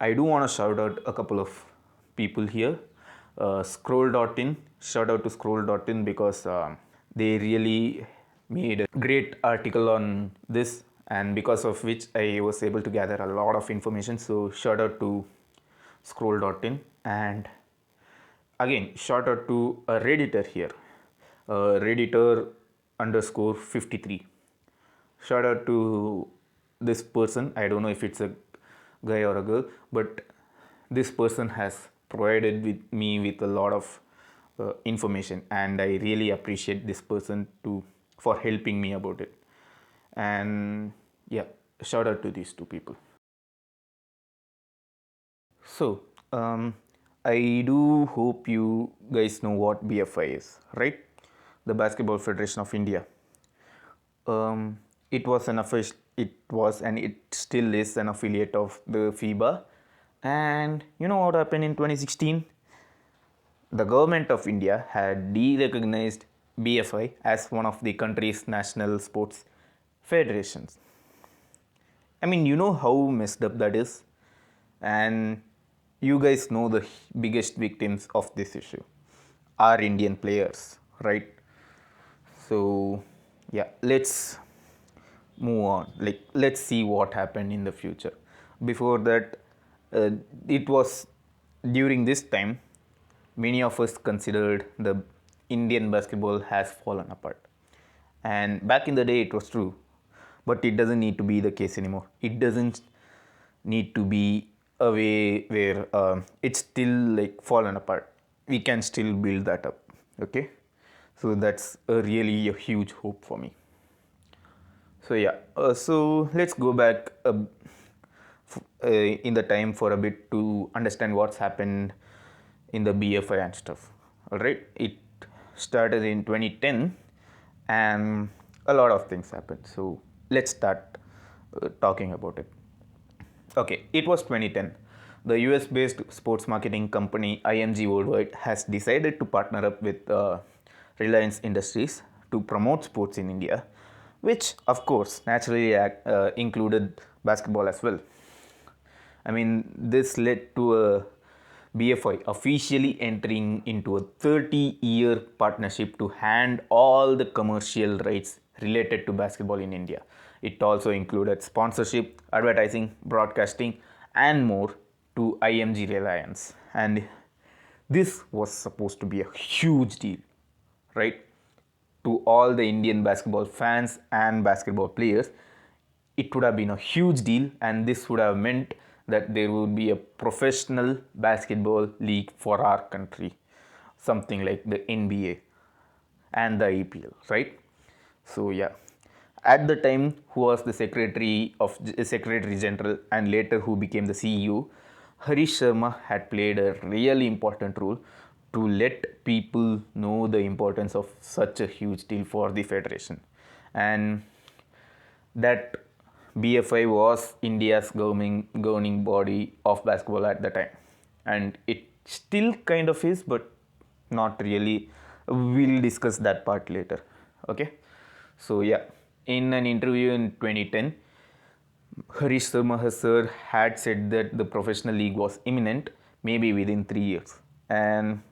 I do want to shout out a couple of people here. Scroll.in, shout out to Scroll.in because they really made a great article on this, and because of which I was able to gather a lot of information. So, shout out to Scroll.in, and again, shout out to a Redditor here, Redditor underscore 53. Shout out to this person. I don't know if it's a guy or a girl, but this person has provided with me with a lot of information, and I really appreciate this person to for helping me about it. And yeah, shout out to these two people. So, I do hope you guys know what BFI is, right? The Basketball Federation of India. It was an it was and it still is an affiliate of the FIBA. And you know what happened in 2016? The government of India had de-recognized BFI as one of the country's national sports federations. I mean, you know how messed up that is, and you guys know the biggest victims of this issue are Indian players, right? So, yeah, let's move on. Like, let's see what happened in the future. Before that, uh, it was during this time, many of us considered the Indian basketball has fallen apart. And back in the day, it was true, but it doesn't need to be the case anymore. It doesn't need to be a way where it's still like fallen apart. We can still build that up. Okay, so that's a huge hope for me. So yeah, so let's go back in the time for a bit to understand what's happened in the BFI and stuff. All right, it started in 2010, and a lot of things happened. So let's start talking about it. Okay, it was 2010. The US based sports marketing company IMG Worldwide has decided to partner up with Reliance Industries to promote sports in India, which of course naturally included basketball as well. I mean, this led to a BFI officially entering into a 30-year partnership to hand all the commercial rights related to basketball in India. It also included sponsorship, advertising, broadcasting, and more to IMG Reliance. And this was supposed to be a huge deal, right? To all the Indian basketball fans and basketball players, it would have been a huge deal, and this would have meant that there would be a professional basketball league for our country, something like the NBA and the EPL, right? So yeah, at the time, who was the secretary general and later who became the CEO, Harish Sharma had played a really important role to let people know the importance of such a huge deal for the federation, and that BFI was India's governing body of basketball at the time, and it still kind of is, but not really. We'll discuss that part later. Okay, so yeah, in an interview in 2010, Harish Sharma sir had said that the professional league was imminent, maybe within 3 years, and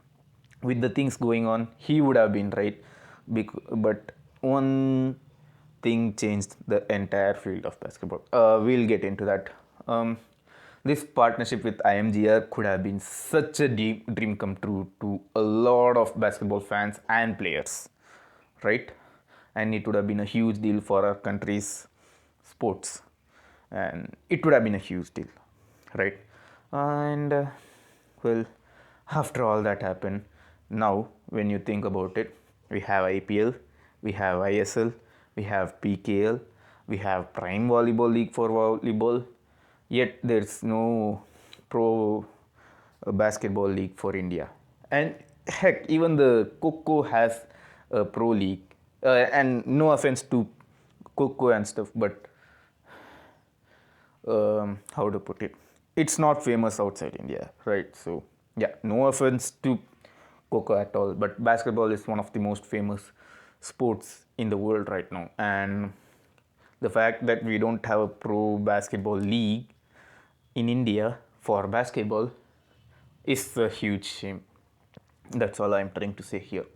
with the things going on, he would have been right. But one thing changed the entire field of basketball. We'll get into that. This partnership with IMGR could have been such a deep dream come true to a lot of basketball fans and players, right? And it would have been a huge deal for our country's sports, and it would have been a huge deal, right? And well, after all that happened, now when you think about it, we have IPL, we have ISL, we have PKL, we have Prime Volleyball League for volleyball, yet there's no pro basketball league for India. And heck, even the Coco has a pro league. And no offense to Coco and stuff, but how to put it, it's not famous outside India, right? So yeah, no offense to Coco at all, but basketball is one of the most famous sports in the world right now, and the fact that we don't have a pro basketball league in India for basketball is a huge shame. That's all I'm trying to say here.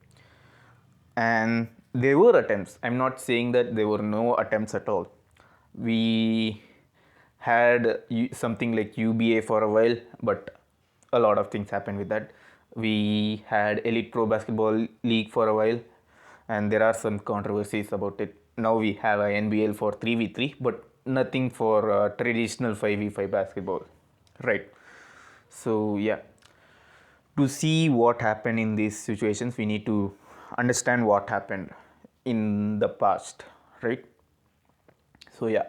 And there were attempts. I'm not saying that there were no attempts at all. We had something like UBA for a while, but a lot of things happened with that. We had Elite Pro Basketball League for a while, and there are some controversies about it. Now we have a NBL for 3v3, but nothing for traditional 5v5 basketball, right? So yeah, to see what happened in these situations, we need to understand what happened in the past, right? So yeah,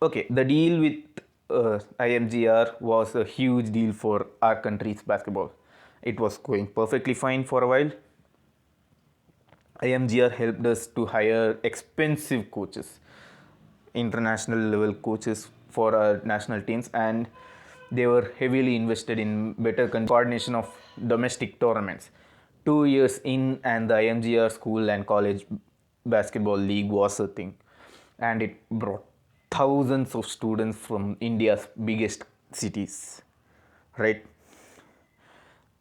okay, the deal with IMGR was a huge deal for our country's basketball. It was going perfectly fine for a while. IMGR helped us to hire expensive coaches, international level coaches for our national teams, and they were heavily invested in better coordination of domestic tournaments. 2 years in, and the IMGR school and college basketball league was a thing, and it brought thousands of students from India's biggest cities, right?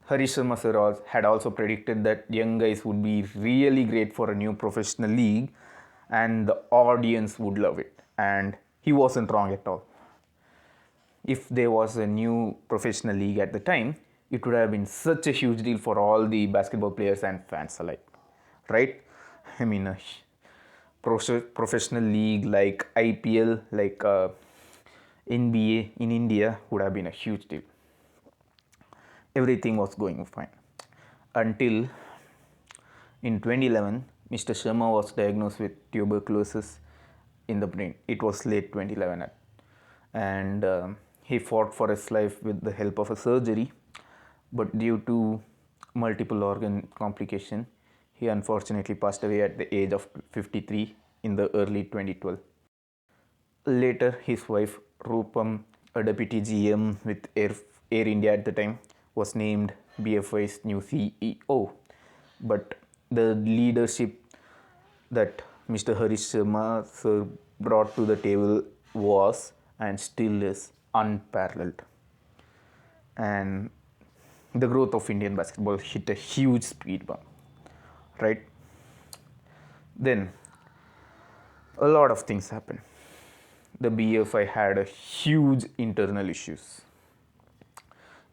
Harish Sharma sir had also predicted that young guys would be really great for a new professional league and the audience would love it. And he wasn't wrong at all. If there was a new professional league at the time, it would have been such a huge deal for all the basketball players and fans alike, right? I mean, a professional league like IPL, like NBA in India would have been a huge deal. Everything was going fine until in 2011 Mr. Sharma was diagnosed with tuberculosis in the brain. It was late 2011, and he fought for his life with the help of a surgery, but due to multiple organ complication, he unfortunately passed away at the age of 53 in the early 2012. Later, his wife Rupam, a deputy GM with Air India at the time, was named BFI's new CEO. But the leadership that Mr. Harish Sharma sir brought to the table was and still is unparalleled. And the growth of Indian basketball hit a huge speed bump, right? Then a lot of things happened. The BFI had a huge internal issues,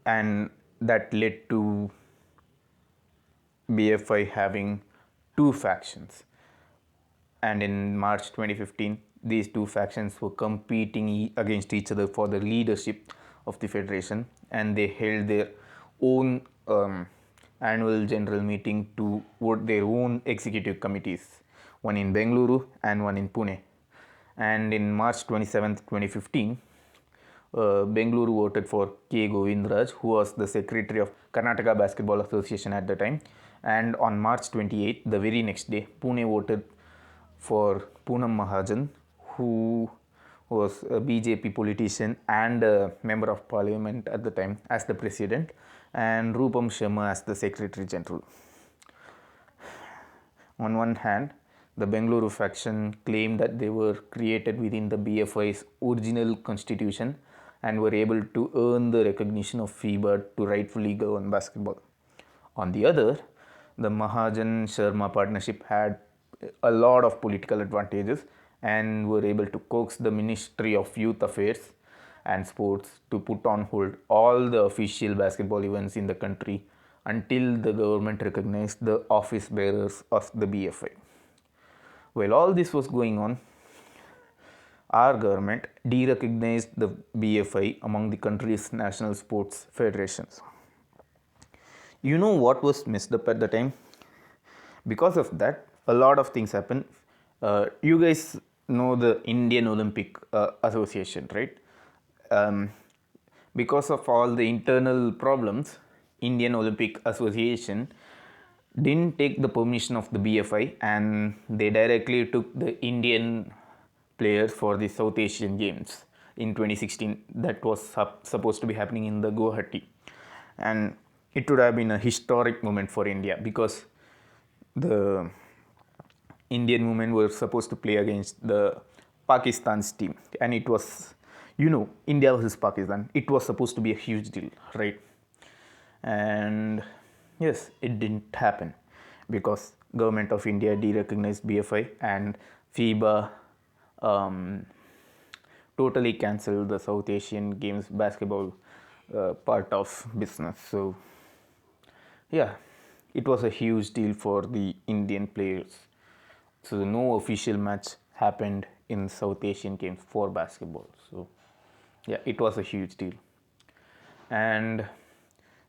and that led to BFI having two factions. And in March 2015, these two factions were competing against each other for the leadership of the federation, and they held their own annual general meeting to vote their own executive committees, one in Bengaluru and one in Pune. And in March 27th, 2015, Bengaluru voted for K. Govindraj, who was the secretary of Karnataka Basketball Association at the time. And on March 28th, the very next day, Pune voted for Poonam Mahajan, who was a BJP politician and a member of parliament at the time, as the president, and Rupam Sharma as the secretary general. On one hand, the Bengaluru faction claimed that they were created within the BFI's original constitution and were able to earn the recognition of FIBA to rightfully govern basketball. On the other, the Mahajan Sharma partnership had a lot of political advantages and were able to coax the Ministry of Youth Affairs and Sports to put on hold all the official basketball events in the country until the government recognized the office bearers of the BFI. While all this was going on, our government de-recognized the BFI among the country's national sports federations. You know what was messed up at the time? Because of that, a lot of things happened. You guys know the Indian Olympic Association, right? Because of all the internal problems, Indian Olympic Association didn't take the permission of the BFI, and they directly took the Indian players for the South Asian Games in 2016 that was supposed to be happening in the Guwahati. And it would have been a historic moment for India because the Indian women were supposed to play against the Pakistan's team, and it was India versus Pakistan, it was supposed to be a huge deal, right? And yes, it didn't happen because government of India derecognized BFI, and FIBA um, totally cancelled the South Asian Games basketball part of business. So yeah, it was a huge deal for the Indian players. So no official match happened in South Asian Games for basketball. So yeah, it was a huge deal. And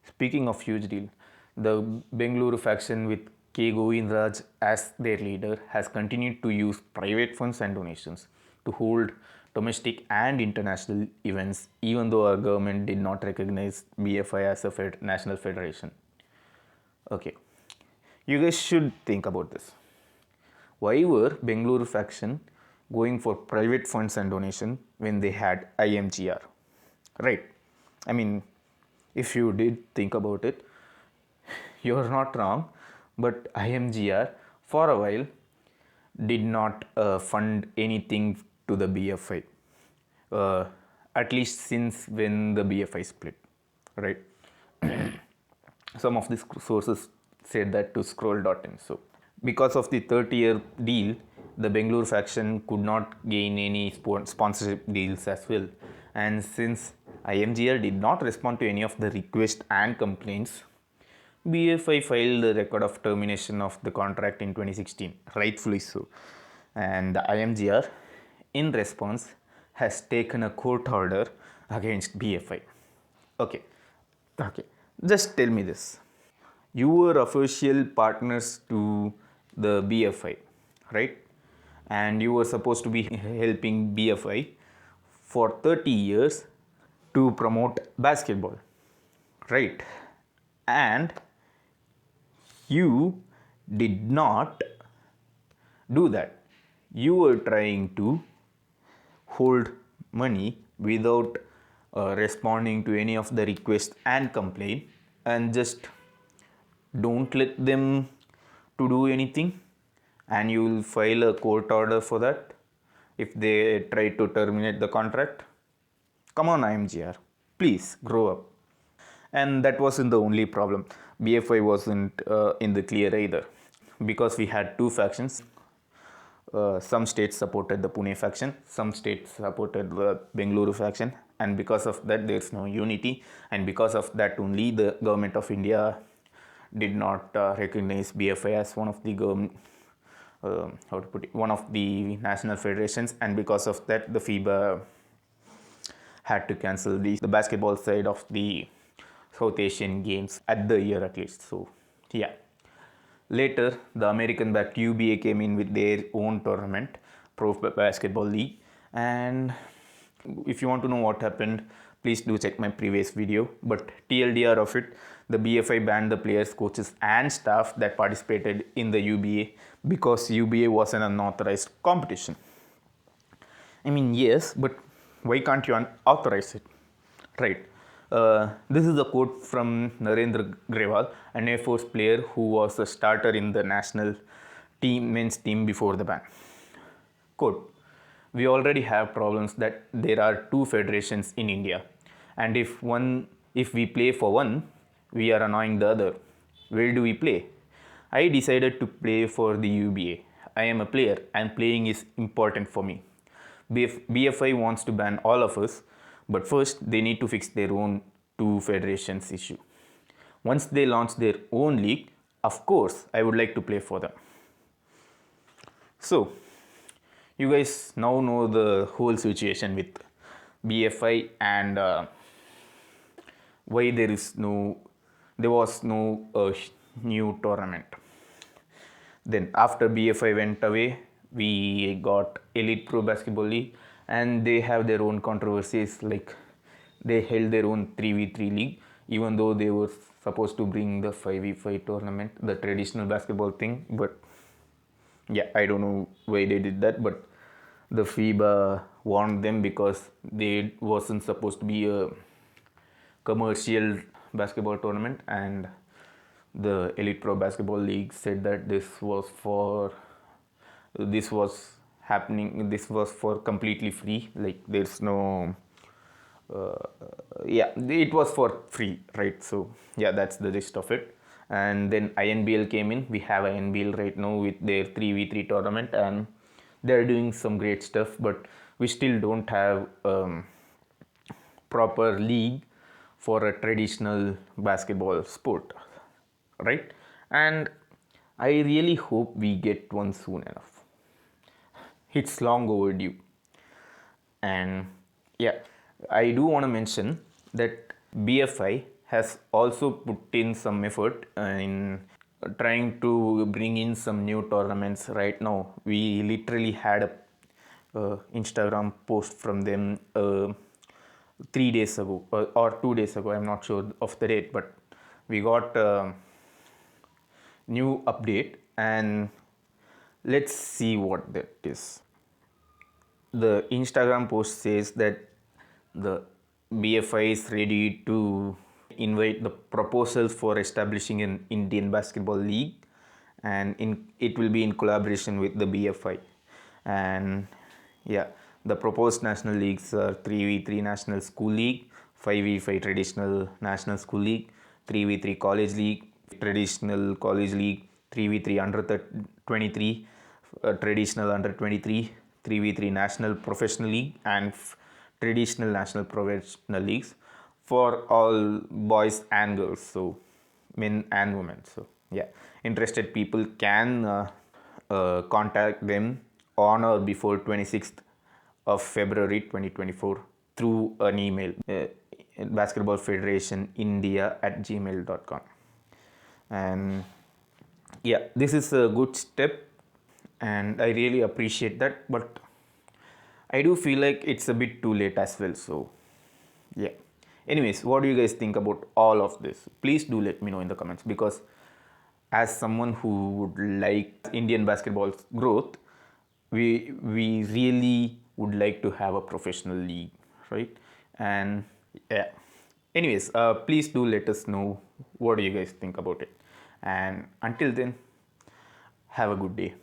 speaking of huge deal, the Bengaluru faction with K. Govindraj as their leader has continued to use private funds and donations to hold domestic and international events, even though our government did not recognize BFI as a national federation. Okay, you guys should think about this. Why were Bengaluru faction going for private funds and donation when they had IMGR? Right. I mean, if you did think about it, you're not wrong. But IMGR for a while did not fund anything to the BFI, uh, at least since when the BFI split, right? Some of these sources said that to scroll.in. So because of the 30-year deal, the Bengaluru faction could not gain any sponsorship deals as well. And since IMGR did not respond to any of the requests and complaints, BFI filed a record of termination of the contract in 2016, rightfully so. And the IMGR, in response, has taken a court order against BFI. Okay, okay. Just tell me this. You were official partners to the BFI, right? And you were supposed to be helping BFI for 30 years to promote basketball, right? And you did not do that. You were trying to hold money without responding to any of the requests and complaint, and just don't let them to do anything, and you will file a court order for that if they try to terminate the contract. Come on, IMGR, please grow up. And that wasn't the only problem. BFI wasn't in the clear either, because we had two factions. Some states supported the Pune faction, some states supported the Bengaluru faction, and because of that there's no unity, and because of that only the government of India did not recognize BFI as one of the one of the national federations, and because of that the FIBA had to cancel the basketball side of the South Asian Games at the year at least. So yeah. Later, the American-backed UBA came in with their own tournament, Pro Basketball League. And if you want to know what happened, please do check my previous video. But TLDR of it, the BFI banned the players, coaches, and staff that participated in the UBA because UBA was an unauthorized competition. I mean, yes, but why can't you authorize it? Right. This is a quote from Narendra Grewal, an Air Force player who was a starter in the national men's team before the ban. Quote, we already have problems that there are two federations in India, and if we play for one, we are annoying the other. Where do we play? I decided to play for the UBA. I am a player and playing is important for me. BFI wants to ban all of us, but first they need to fix their own two federations issue. Once they launch their own league, of course I would like to play for them. So you guys now know the whole situation with BFI and why there was no new tournament. Then after BFI went away, we got Elite Pro Basketball League, and they have their own controversies. Like they held their own 3v3 league, even though they were supposed to bring the 5v5 tournament, the traditional basketball thing. But yeah, I don't know why they did that, but the FIBA warned them because they wasn't supposed to be a commercial basketball tournament, and the Elite Pro Basketball League said that this was happening, this was for completely free, like there's no uh, yeah, it was for free, right? So yeah, that's the gist of it. And then INBL came in. We have INBL right now with their 3v3 tournament, and they're doing some great stuff, but we still don't have proper league for a traditional basketball sport, right? And I really hope we get one soon enough. It's long overdue. And yeah, I do want to mention that BFI has also put in some effort in trying to bring in some new tournaments right now. We literally had a Instagram post from them 3 days ago or 2 days ago. I'm not sure of the date, but we got a new update, and let's see what that is. The Instagram post says that the BFI is ready to invite the proposals for establishing an Indian basketball league, and it will be in collaboration with the BFI. And yeah, the proposed national leagues are 3v3 National School League, 5v5 Traditional National School League, 3v3 College League, Traditional College League, 3v3 Under 23, Traditional Under 23, 3v3 National Professional League, and Traditional National Professional Leagues for all boys and girls, so men and women. So yeah, interested people can contact them on or before 26th of February 2024 through an email, basketball federation india at gmail.com. And yeah, this is a good step, and I really appreciate that, but I do feel like it's a bit too late as well. So yeah, anyways, what do you guys think about all of this? Please do let me know in the comments, because as someone who would like Indian basketball's growth, we really would like to have a professional league, right? And yeah, anyways, please do let us know what do you guys think about it, and until then, have a good day.